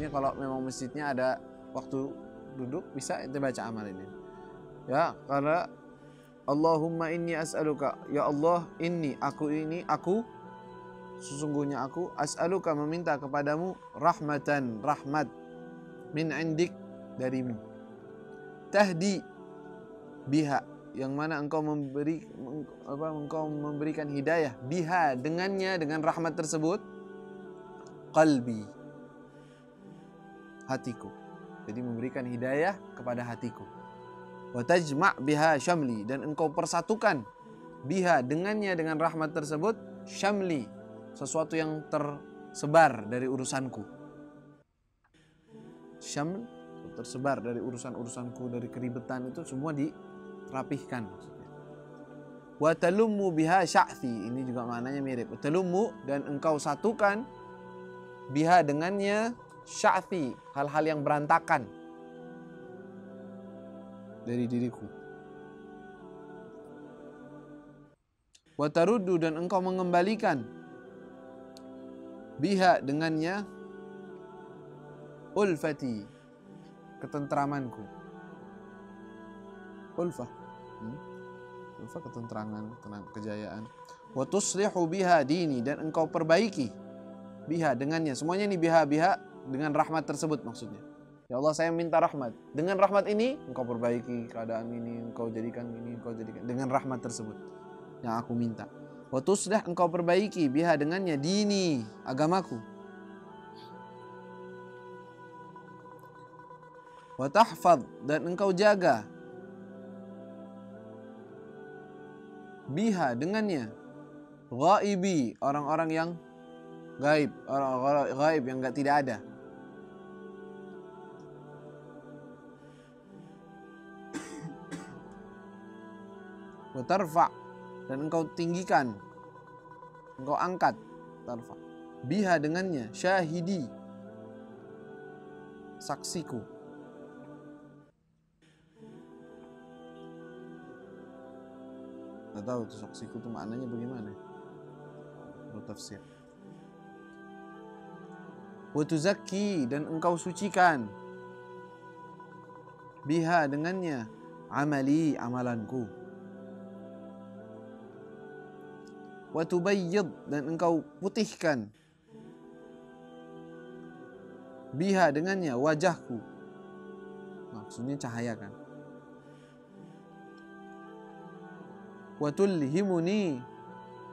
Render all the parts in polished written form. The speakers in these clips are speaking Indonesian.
Makanya kalau memang masjidnya ada waktu duduk, bisa ente baca amal ini. Ya, karena Allahumma inni as'aluka, ya Allah, aku sesungguhnya aku as'aluka meminta kepadamu rahmatan, rahmat min indik, darimu, tahdi biha, yang mana engkau memberikan hidayah, biha, dengannya, dengan rahmat tersebut, qalbi, hatiku. Jadi memberikan hidayah kepada hatiku. Wa tajma' biha syamli, dan engkau persatukan biha, dengannya, dengan rahmat tersebut, syamli, sesuatu yang tersebar dari urusanku. Syaml, tersebar dari urusan-urusanku, dari keribetan itu semua dirapihkan maksudnya. Wa talummu biha sya'thi, ini juga maknanya mirip. Talummu, dan engkau satukan biha, dengannya, sya'thi, hal-hal yang berantakan dari diriku. Wa taruddu, dan engkau mengembalikan biha, dengannya, ulfati, ketentramanku. Ulfah, ulfah ketentrangan, kejayaan. Wa tuslihu biha dini, dan engkau perbaiki biha, dengannya. Semuanya ini biha dengan rahmat tersebut maksudnya. Ya Allah, saya minta rahmat. Dengan rahmat ini engkau perbaiki keadaan ini, engkau jadikan ini, engkau jadikan, dengan rahmat tersebut yang aku minta. Wa tuslih, engkau perbaiki biha, dengannya, dini, agamaku. Wa tahfadz, dan engkau jaga biha, dengannya, ghaibi, orang-orang yang gaib, orang-orang gaib yang tidak ada. Wa tarfa', dan engkau tinggikan, engkau angkat, tarfa' biha, dengannya, syahidi, saksiku. Nggak tahu tuh saksiku tuh maknanya bagaimana, bertafsir. Wa tuzakki, dan engkau sucikan biha, dengannya, amali, amalanku. Wa tubayyid, dan engkau putihkan biha, dengannya, wajahku. Maksudnya cahaya kan. Wa tulhimuni,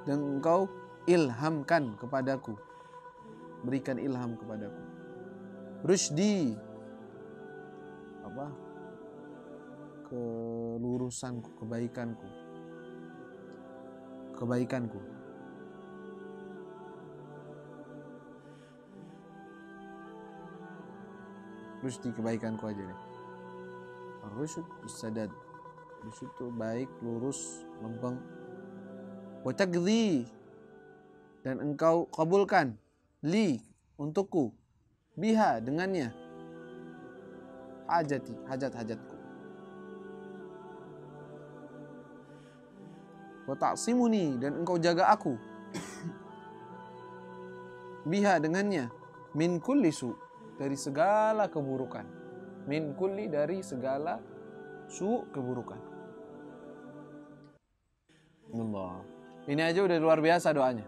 dan engkau ilhamkan kepadaku, berikan ilham kepadaku. Rusydi, kelurusanku, kebaikanku. Rusydi, kebaikanku aja deh. Rusyd sadad, rusyd itu baik, lurus, lempeng. Wa taqdi, dan engkau kabulkan li, untukku, biha, dengannya, hajati, hajat-hajatku. Wa ta'simuni, dan engkau jaga aku biha, dengannya, min kulli su, dari segala keburukan. Min kulli, dari segala su, keburukan. Allah, ini aja udah luar biasa doanya.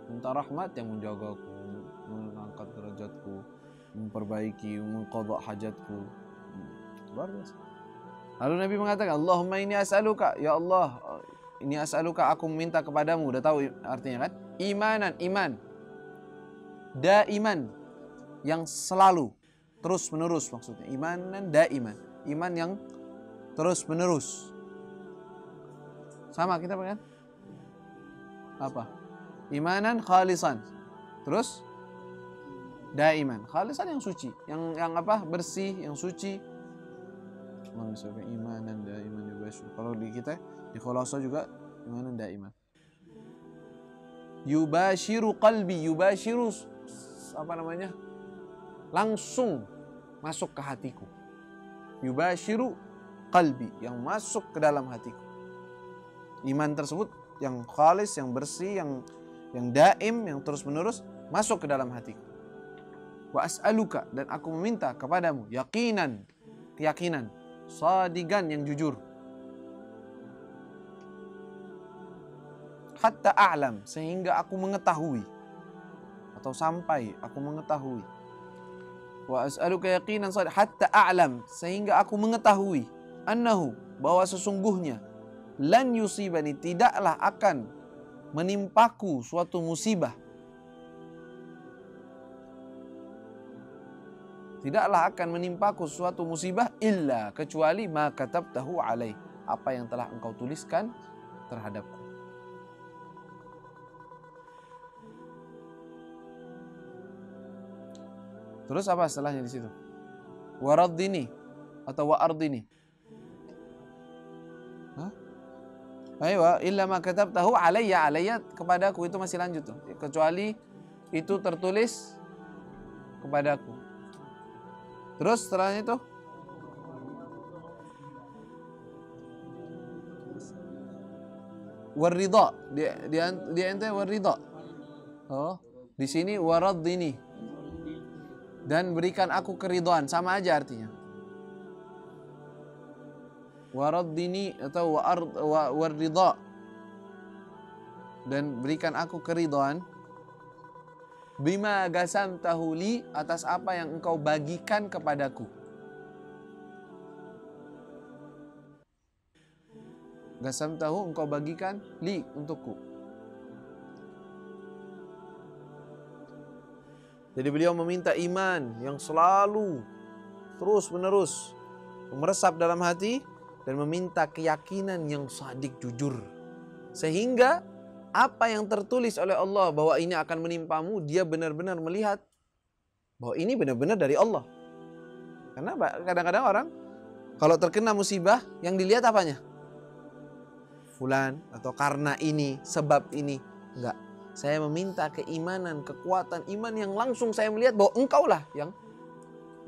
Minta rahmat yang menjagaku, mengangkat derajatku, memperbaiki, mengqadha hajatku. Luar biasa. Lalu Nabi mengatakan, Allahumma ini as'aluka, ya Allah, ini as'aluka, aku meminta kepadamu. Udah tahu artinya kan? Imanan, iman. Daiman, yang selalu, terus menerus maksudnya. Imanan daiman, iman yang terus menerus. Sama kita kan? Apa? Imanan khalisan. Terus daiman. Khalisan yang suci, yang apa? Bersih, yang suci. Imanan daiman yubashiru. Kalau di kita di Khulasa juga imanan daiman. Yubashiru qalbi, yubashiru apa namanya? Langsung masuk ke hatiku. Yubashiru qalbi, yang masuk ke dalam hatiku. Iman tersebut yang khalis, yang bersih, yang daim, yang terus menerus masuk ke dalam hatiku. Wa as'aluka, dan aku meminta kepadamu yaqinan, keyakinan, sadigan, yang jujur. Hatta a'lam, sehingga aku mengetahui, atau sampai aku mengetahui. Wa as'aluka yaqinan sadigan hatta a'lam, sehingga aku mengetahui annahu, bahwa sesungguhnya lan yusibani, tidaklah akan menimpaku suatu musibah, tidaklah akan menimpaku suatu musibah illa, kecuali ma katabtahu alaih, apa yang telah engkau tuliskan terhadapku. Terus apa setelahnya di situ? Waraddini atau wa'ardini. Aywa, illa ma katabtahu alayya, alayya kepadaku, itu masih lanjut tuh. Kecuali itu tertulis kepadaku. Terus setelahnya itu waridha, dia ente waridha. Oh, di sini waraddini, dan berikan aku keridhaan, sama aja artinya. Waraddini atau waridha, dan berikan aku keridhaan, bima gasamtahu li, atas apa yang engkau bagikan kepadaku. Gasamtahu, engkau bagikan, li, untukku. Jadi beliau meminta iman yang selalu terus menerus meresap dalam hati, dan meminta keyakinan yang sadik, jujur, sehingga apa yang tertulis oleh Allah bahwa ini akan menimpamu, dia benar-benar melihat bahwa ini benar-benar dari Allah. Karena kadang-kadang orang kalau terkena musibah, yang dilihat apanya? Fulan, atau karena ini, sebab ini. Enggak. Saya meminta keimanan, kekuatan iman yang langsung saya melihat bahwa engkaulah yang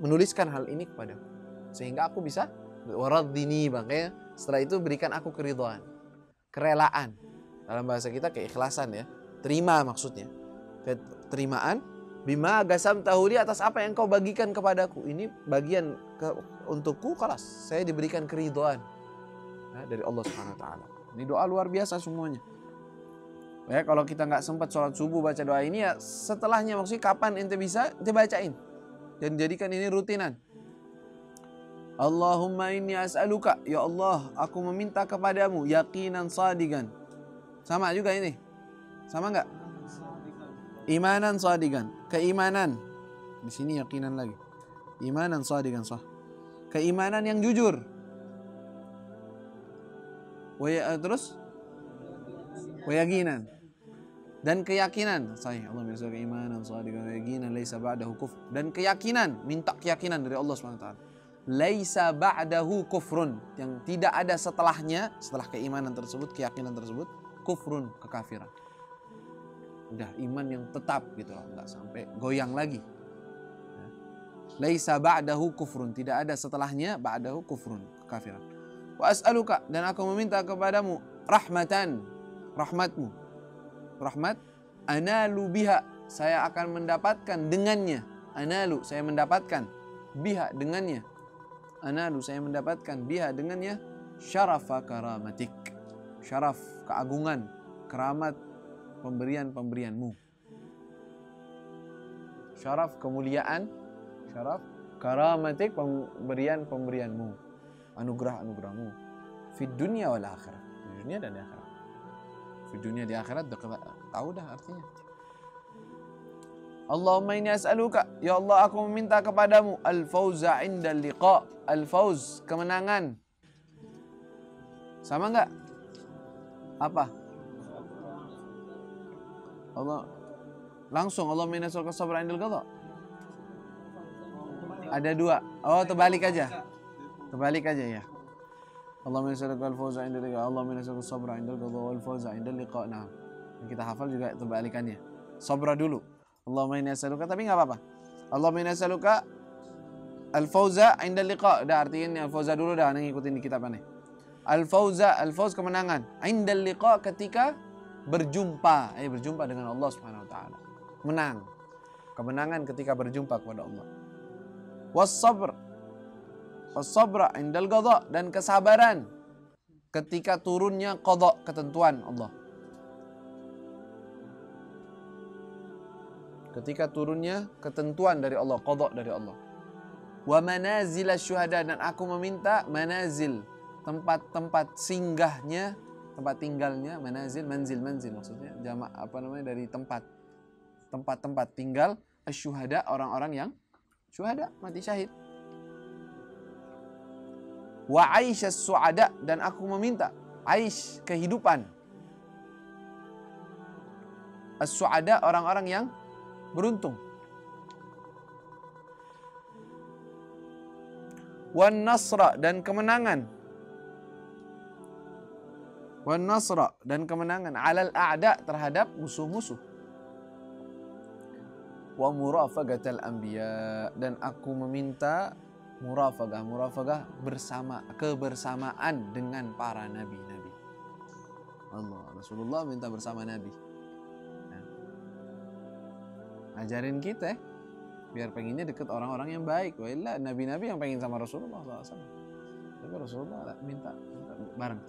menuliskan hal ini kepadaku, sehingga aku bisa waraddini, makanya setelah itu berikan aku keridhaan, kerelaan. Dalam bahasa kita keikhlasan ya. Terima maksudnya. Keterimaan. Bima gasamtahu li, atas apa yang kau bagikan kepadaku. Ini bagian untukku, kelas. Saya diberikan keridhaan dari Allah Subhanahu wa taala. Ini doa luar biasa semuanya. Ya, kalau kita nggak sempat sholat subuh baca doa ini, ya setelahnya, maksudnya kapan ente bisa, ente bacain. Dan jadikan ini rutinan. Allahumma inni as'aluka, ya Allah, aku meminta kepadamu yaqinan sadigan. Sama juga ini. Sama enggak? Imanan sadigan, keimanan. Di sini yakinan lagi. Imanan sadigan, sah. Keimanan yang jujur. Terus wayakinan, dan keyakinan. Sahih. Allah menyatakan imanan sadigan wa yaqinan laisa ba'dahu kufr. Dan keyakinan, minta keyakinan dari Allah Subhanahu wa taala. Laisa ba'dahu kufrun, yang tidak ada setelahnya, setelah keimanan tersebut, keyakinan tersebut, kufrun, kekafiran. Udah iman yang tetap gitu loh, enggak sampai goyang lagi. Laisa ba'dahu kufrun, tidak ada setelahnya, ba'dahu kufrun, kekafiran. Wa as'aluka, dan aku meminta kepadamu rahmatan, rahmatmu. Rahmat, analu biha, saya akan mendapatkan dengannya. Analu, saya mendapatkan, biha, dengannya. Analu, saya mendapatkan, biha, dengannya, syarafa karamatik, syaraf, keagungan, keramat, pemberian-pemberianmu. Syaraf, kemuliaan, syaraf, karamatik, pemberian-pemberianmu, anugerah-anugerahmu. Fid dunia wal akhirat, di dunia dan di akhirat. Fid dunia, di akhirat, tahu dah artinya. Allahumma inni as'aluka, ya Allah, aku meminta kepadamu al-fauza indal liqa, al-fauz, kemenangan. Sama enggak? Apa? Allah langsung, Allahumma inni as'aluka sabra indal qadha. Ada dua. Oh, terbalik aja. Terbalik aja ya. Allahumma inni as'aluka al-fauza indal liqa, Allahumma inni as'aluka sabra indal qadha wal fauza indal liqa. Nah, kita hafal juga terbalikannya. Sabra dulu. Allahumma inni as'aluka, tapi enggak apa-apa. Allahumma inni as'aluka al-fauza indal liqa. Udah artiin al-fauza dulu dah, ngikutin di kitab aneh. Al-fauza, al-fauz, kemenangan. Indal liqa, ketika berjumpa. Berjumpa dengan Allah Subhanahu wa taala. Menang. kemenangan ketika berjumpa kepada Allah. Was-sabr, was-sabra indal qadha, dan kesabaran ketika turunnya qadha, ketentuan Allah. Ketika turunnya ketentuan dari Allah, qadha dari Allah. Wa manazil syuhada, dan aku meminta manazil, tempat-tempat singgahnya, tempat tinggalnya, manazil, manzil maksudnya jamak dari tempat-tempat tinggal asyuhada, orang-orang yang syuhada, mati syahid. Wa aisyas suada, dan aku meminta aish, kehidupan. As-suada, orang-orang yang beruntung. Wan nasra, dan kemenangan. Wan nasra, dan kemenangan alal a'da, terhadap musuh-musuh. Wa murafagatal anbiya, dan aku meminta murafagah bersama, kebersamaan dengan para nabi-nabi. Allah, Rasulullah minta bersama nabi. Nah, ajarin kita biar pengennya deket orang-orang yang baik. Wailah nabi-nabi yang pengen sama Rasulullah SAW. Tapi Rasulullah minta bareng.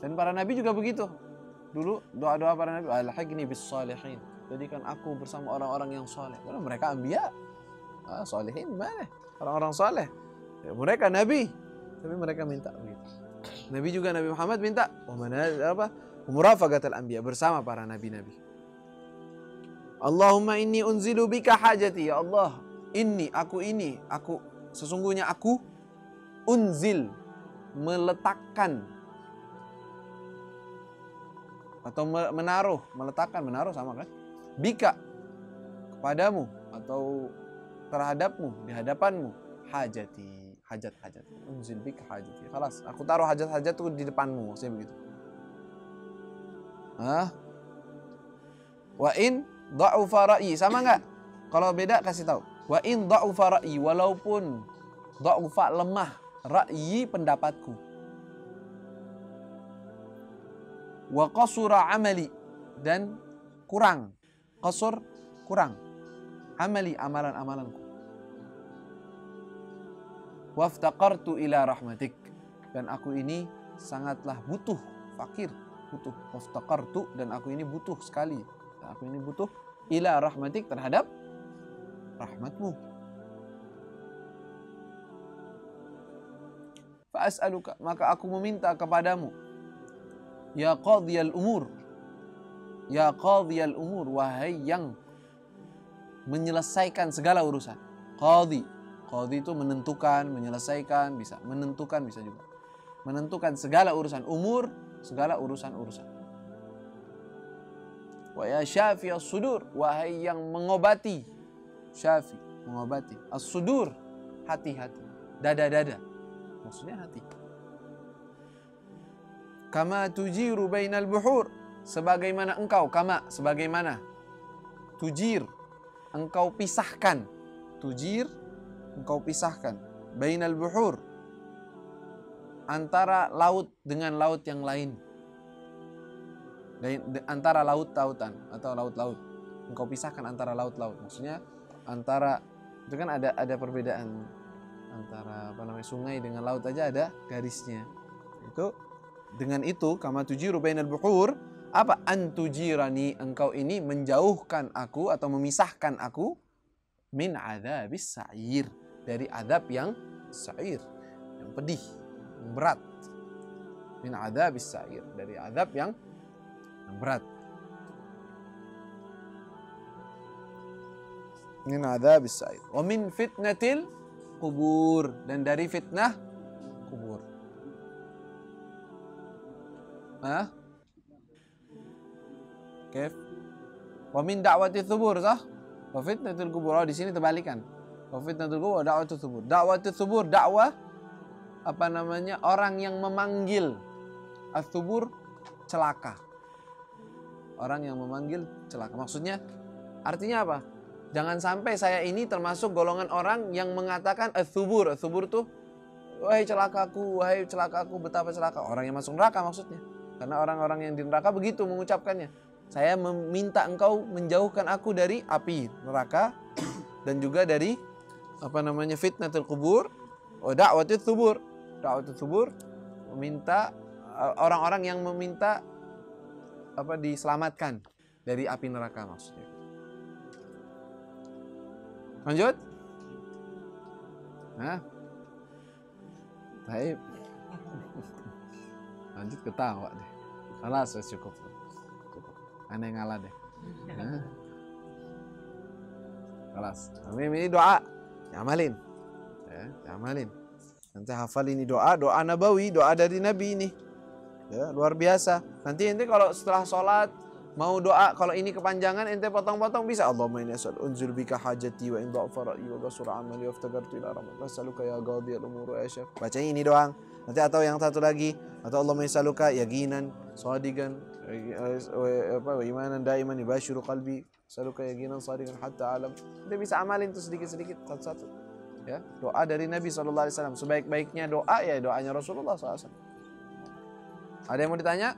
Dan para nabi juga begitu. Dulu doa-doa para nabi, alhaqni bis salihin, jadikan aku bersama orang-orang yang saleh. Karena mereka anbiya. Salihin mana? Orang-orang saleh. Ya, mereka nabi, tapi mereka minta begitu. Nabi juga, Nabi Muhammad minta murafaqatul anbiya, bersama para nabi-nabi. Allahumma inni unzilu bika hajati, ya Allah, aku sesungguhnya aku unzil, meletakkan atau meletakkan sama kan? Bika, kepadamu atau terhadapmu, di hadapanmu, hajat. Unzil bika hajati. Khalas, aku taruh hajat-hajatku di depanmu, maksudnya begitu. Wa in dha'ufa ra'yi, sama enggak? Kalau beda kasih tahu. Wa in dha'ufa ra'yi, walaupun dha'ufa, lemah, ra'yi, pendapatku. Wa qasura amali, dan kurang. Qasur, kurang. Amali, amalan-amalanku. Waftaqartu ila rahmatik, dan aku ini sangatlah butuh, fakir, butuh. Waftaqartu, dan aku ini butuh sekali. Dan aku ini butuh ila rahmatik, terhadap rahmatmu. Fa as'aluka, maka aku meminta kepadamu, ya qadhiyal umur, ya qadhiyal umur, wahai yang menyelesaikan segala urusan. Qadhi itu menentukan, menyelesaikan, bisa menentukan, bisa juga menentukan segala urusan. Umur, segala urusan-urusan. Wa ya syafi as-sudur, wahai yang mengobati, syafi, mengobati, as-sudur, hati-hati, dada-dada, maksudnya hati. Kama tujiru bainal buhur, sebagaimana engkau, kama, sebagaimana, tujir, engkau pisahkan, tujir, engkau pisahkan, bainal buhur, antara laut dengan laut yang lain, antara laut-lautan atau laut-laut, engkau pisahkan antara laut-laut, maksudnya antara, itu kan ada perbedaan antara sungai dengan laut aja ada garisnya. Itu dengan itu, kama tujiru bainal buhur, apa? Antujirani, engkau ini menjauhkan aku atau memisahkan aku, min adzabis sa'ir, dari azab yang sa'ir, yang pedih, yang berat. Min adzabis sa'ir, dari azab yang berat. Min adzabis sa'ir. Wa min fitnatil kubur, dan dari fitnah kubur. Kif? Wa min da'wati tsubur, sah? Wa fitnatul kubur. Oh, di sini terbalikan. Wa fitnatul kubur, da'wati tsubur. Da'wati tsubur, dakwah orang yang memanggil. As-tsubur, celaka. Orang yang memanggil celaka. Maksudnya, artinya apa? Jangan sampai saya ini termasuk golongan orang yang mengatakan as-tsubur. As-tsubur tuh, wahai celakaku, betapa celaka. Orang yang masuk neraka maksudnya. Karena orang-orang yang di neraka begitu mengucapkannya. saya meminta engkau menjauhkan aku dari api neraka dan juga dari fitnatul kubur, da'watul tsubur. Da'watul tsubur meminta orang-orang yang meminta diselamatkan dari api neraka maksudnya. Lanjut. Baik. Lanjut ketawa deh. Alas, cukup. Aneh ngalah deh. Alas. Ini doa. Amalin. Ya, amalin. Nanti hafal ini doa nabawi, doa dari Nabi ini. Ya, luar biasa. Nanti kalau setelah sholat mau doa, kalau ini kepanjangan ente potong-potong bisa. Allahumma inni as'aluka bika hajati wa in dha'fa ra'yi wa qasura amali wa iftakartu ila rahmatika as'aluka ya qadiyal umur wa asyaf. Bacanya ini doang. Nanti atau yang satu lagi, atau Allahumma as'aluka yaqinan shadiqan wa imanan daiman yubashiru qalbi as'aluka yaqinan shadiqan hatta alam. Ente bisa amalin tuh sedikit-sedikit satu-satu. Ya, doa dari Nabi SAW. Sebaik-baiknya doa ya doanya Rasulullah SAW. Ada yang mau ditanya?